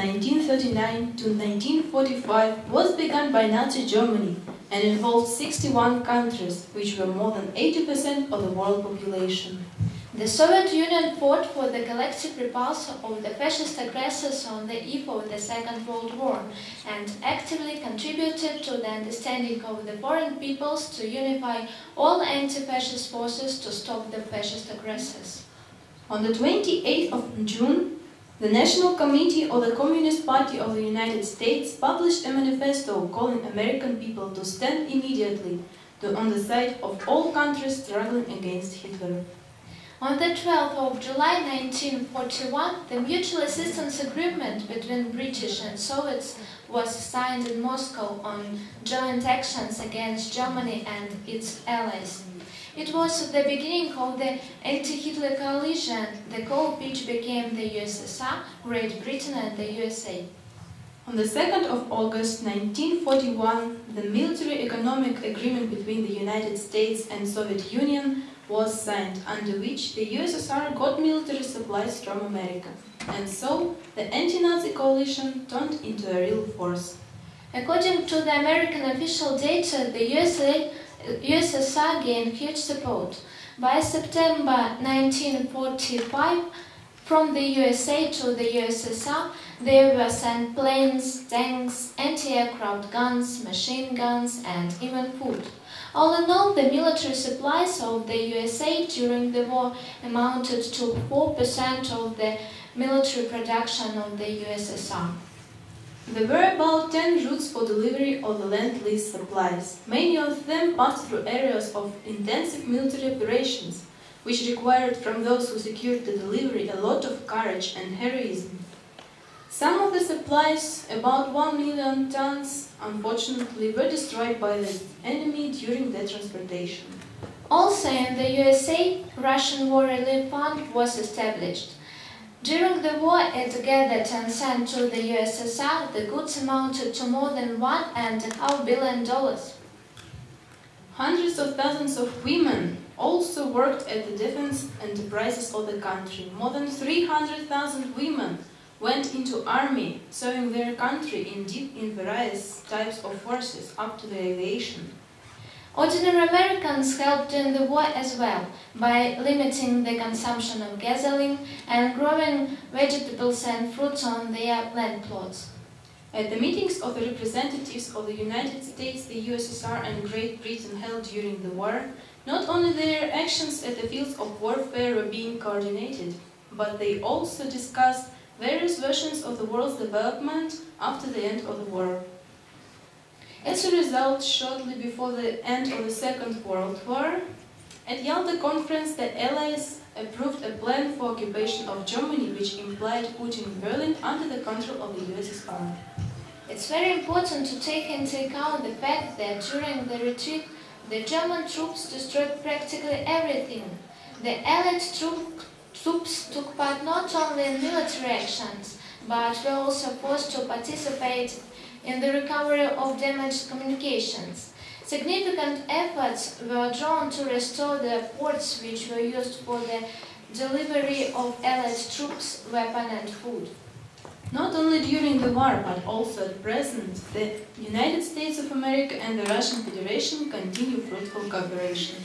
1939 to 1945 was begun by Nazi Germany and involved 61 countries, which were more than 80% of the world population. The Soviet Union fought for the collective repulsion of the fascist aggressors on the eve of the Second World War and actively contributed to the understanding of the foreign peoples to unify all anti-fascist forces to stop the fascist aggressors. On the 28th of June, the National Committee of the Communist Party of the United States published a manifesto calling American people to stand immediately on the side of all countries struggling against Hitler. On the 12th of July 1941, the Mutual Assistance Agreement between British and Soviets was signed in Moscow on joint actions against Germany and its allies. It was the beginning of the anti-Hitler coalition, the core of which became the USSR, Great Britain and the USA. On the 2nd of August 1941, the military economic agreement between the United States and Soviet Union was signed, under which the USSR got military supplies from America. And so, the anti-Nazi coalition turned into a real force. According to the American official data, the USSR gained huge support. By September 1945, from the USA to the USSR, there were sent planes, tanks, anti-aircraft guns, machine guns, and even food. All in all, the military supplies of the USA during the war amounted to 4% of the military production of the USSR. There were about 10 routes for delivery of the Lend-Lease supplies. Many of them passed through areas of intensive military operations, which required from those who secured the delivery a lot of courage and heroism. Some of the supplies, about 1 million tons, unfortunately were destroyed by the enemy during the transportation. Also in the USA, Russian War Relief Fund was established. During the war, it gathered and sent to the USSR the goods amounted to more than $1.5 billion. Hundreds of thousands of women also worked at the defense enterprises of the country. More than 300,000 women went into army, serving their country in various types of forces, up to the aviation. Ordinary Americans helped in the war as well, by limiting the consumption of gasoline and growing vegetables and fruits on their land plots. At the meetings of the representatives of the United States, the USSR and Great Britain held during the war, not only their actions at the fields of warfare were being coordinated, but they also discussed various versions of the world's development after the end of the war. As a result, shortly before the end of the Second World War, at Yalta Conference the Allies approved a plan for occupation of Germany which implied putting Berlin under the control of the USSR. It's very important to take into account the fact that during the retreat, the German troops destroyed practically everything. The Allied troops took part not only in military actions, but were also forced to participate in the recovery of damaged communications. Significant efforts were drawn to restore the ports which were used for the delivery of Allied troops, weapons and food. Not only during the war, but also at present, the United States of America and the Russian Federation continue fruitful cooperation.